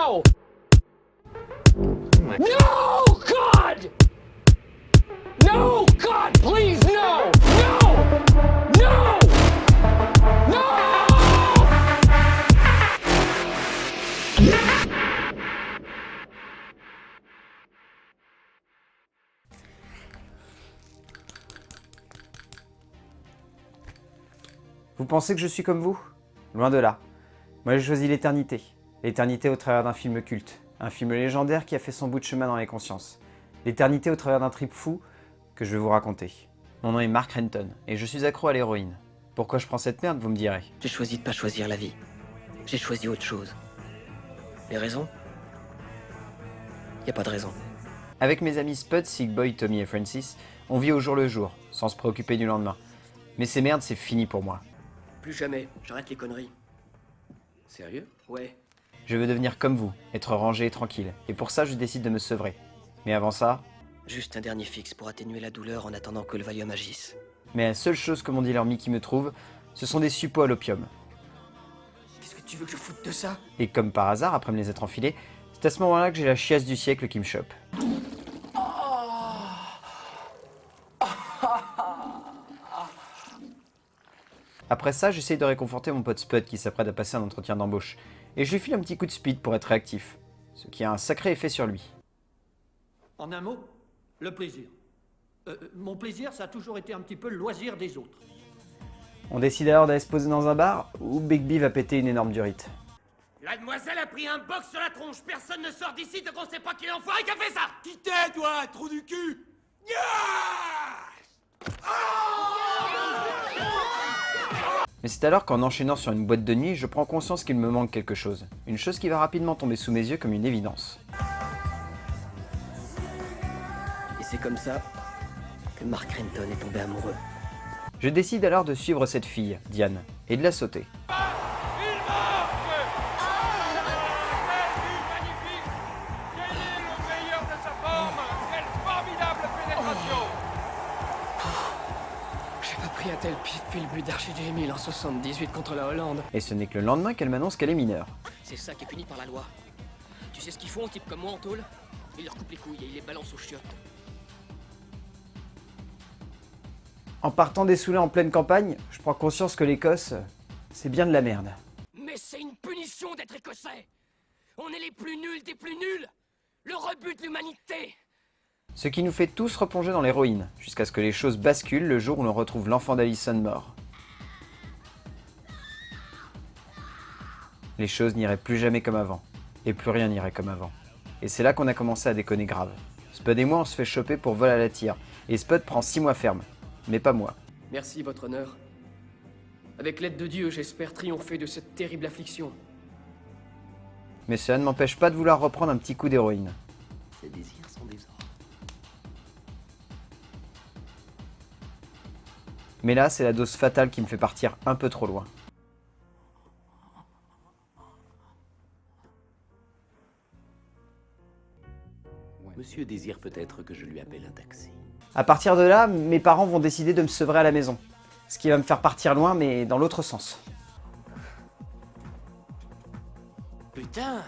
No! No, God! No, God, please, no! No! No! No! Vous pensez que je suis comme vous? Loin de là. Moi j'ai choisi l'éternité. L'éternité au travers d'un film culte. Un film légendaire qui a fait son bout de chemin dans les consciences. L'éternité au travers d'un trip fou que je vais vous raconter. Mon nom est Mark Renton et je suis accro à l'héroïne. Pourquoi je prends cette merde, vous me direz? J'ai choisi de pas choisir la vie. J'ai choisi autre chose. Les raisons? Y a pas de raison. Avec mes amis Spud, Sickboy, Tommy et Francis, on vit au jour le jour, sans se préoccuper du lendemain. Mais ces merdes, c'est fini pour moi. Plus jamais, j'arrête les conneries. Sérieux? Ouais. Je veux devenir comme vous, être rangé et tranquille. Et pour ça, je décide de me sevrer. Mais avant ça... Juste un dernier fixe pour atténuer la douleur en attendant que le Valium agisse. Mais la seule chose que mon dealer Mickey me trouve, ce sont des suppos à l'opium. Qu'est-ce que tu veux que je foute de ça? Et comme par hasard, après me les être enfilés, c'est à ce moment-là que j'ai la chiasse du siècle qui me chope. Après ça, j'essaye de réconforter mon pote Spud qui s'apprête à passer un entretien d'embauche. Et je lui file un petit coup de speed pour être réactif. Ce qui a un sacré effet sur lui. En un mot, le plaisir. Mon plaisir, ça a toujours été un petit peu le loisir des autres. On décide alors d'aller se poser dans un bar où Begbie va péter une énorme durite. La demoiselle a pris un box sur la tronche. Personne ne sort d'ici tant qu'on sait pas qui l'enfoiré qui a fait ça. Qui t'es, toi, trou du cul? Mais c'est alors qu'en enchaînant sur une boîte de nuit, je prends conscience qu'il me manque quelque chose. Une chose qui va rapidement tomber sous mes yeux comme une évidence. Et c'est comme ça que Mark Renton est tombé amoureux. Je décide alors de suivre cette fille, Diane, et de la sauter. J'ai pas pris un tel pied depuis le but d'Archie Mille en 78 contre la Hollande. Et ce n'est que le lendemain qu'elle m'annonce qu'elle est mineure. C'est ça qui est puni par la loi. Tu sais ce qu'ils font aux types comme moi en tôle? Ils leur coupent les couilles et ils les balancent aux chiottes. En partant dessoulé en pleine campagne, je prends conscience que l'Écosse, c'est bien de la merde. Mais c'est une punition d'être écossais. On est les plus nuls des plus nuls. Le rebut de l'humanité. Ce qui nous fait tous replonger dans l'héroïne, jusqu'à ce que les choses basculent le jour où l'on retrouve l'enfant d'Alison mort. Les choses n'iraient plus jamais comme avant, et plus rien n'irait comme avant. Et c'est là qu'on a commencé à déconner grave. Spud et moi on se fait choper pour vol à la tire, et Spud prend 6 mois ferme. Mais pas moi. Merci, votre honneur. Avec l'aide de Dieu, j'espère triompher de cette terrible affliction. Mais cela ne m'empêche pas de vouloir reprendre un petit coup d'héroïne. Ces désirs sont des ordres. Mais là, c'est la dose fatale qui me fait partir un peu trop loin. Monsieur désire peut-être que je lui appelle un taxi. À partir de là, mes parents vont décider de me sevrer à la maison. Ce qui va me faire partir loin, mais dans l'autre sens. Putain!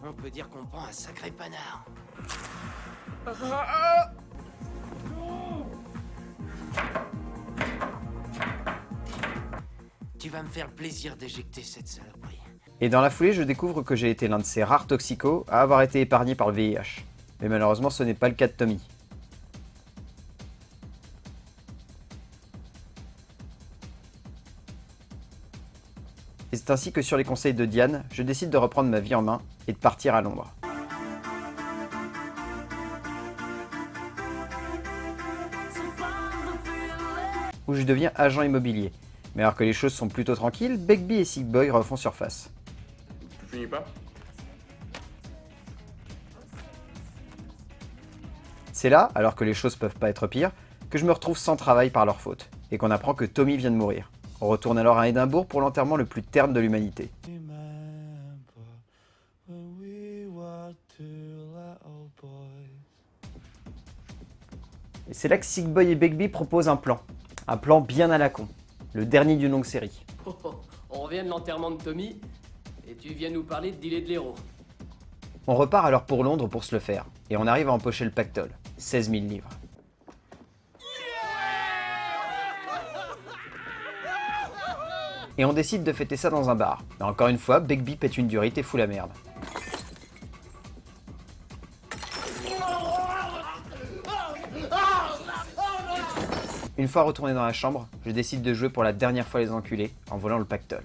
On peut dire qu'on prend un sacré panard. Tu vas me faire le plaisir d'éjecter cette saloperie. Et dans la foulée, je découvre que j'ai été l'un de ces rares toxicos à avoir été épargné par le VIH. Mais malheureusement, ce n'est pas le cas de Tommy. Et c'est ainsi que sur les conseils de Diane, je décide de reprendre ma vie en main et de partir à Londres. Où je deviens agent immobilier. Mais alors que les choses sont plutôt tranquilles, Begbie et Sickboy refont surface. Tu finis pas? C'est là, alors que les choses peuvent pas être pires, que je me retrouve sans travail par leur faute, et qu'on apprend que Tommy vient de mourir. On retourne alors à Édimbourg pour l'enterrement le plus terne de l'humanité. Et c'est là que Sickboy et Begbie proposent un plan. Un plan bien à la con. Le dernier d'une longue série. Oh, oh, on revient de l'enterrement de Tommy, et tu viens nous parler de dealer de l'héros. On repart alors pour Londres pour se le faire, et on arrive à empocher le pactole, 16 000 livres. Et on décide de fêter ça dans un bar. Mais encore une fois, Begbie pète une durite et fout la merde. Une fois retourné dans la chambre, je décide de jouer pour la dernière fois les enculés en volant le pactole.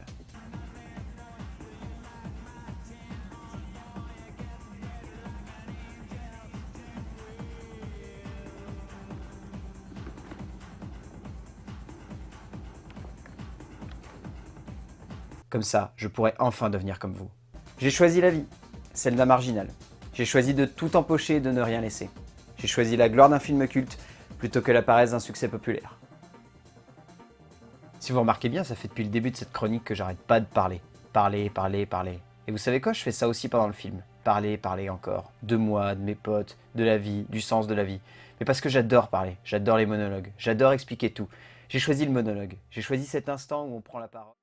Comme ça, je pourrais enfin devenir comme vous. J'ai choisi la vie, celle d'un marginal. J'ai choisi de tout empocher et de ne rien laisser. J'ai choisi la gloire d'un film culte plutôt que la paresse d'un succès populaire. Si vous remarquez bien, ça fait depuis le début de cette chronique que j'arrête pas de parler. Parler, parler, parler. Et vous savez quoi, je fais ça aussi pendant le film. Parler, parler encore. De moi, de mes potes, de la vie, du sens de la vie. Mais parce que j'adore parler, j'adore les monologues, j'adore expliquer tout. J'ai choisi le monologue, j'ai choisi cet instant où on prend la parole.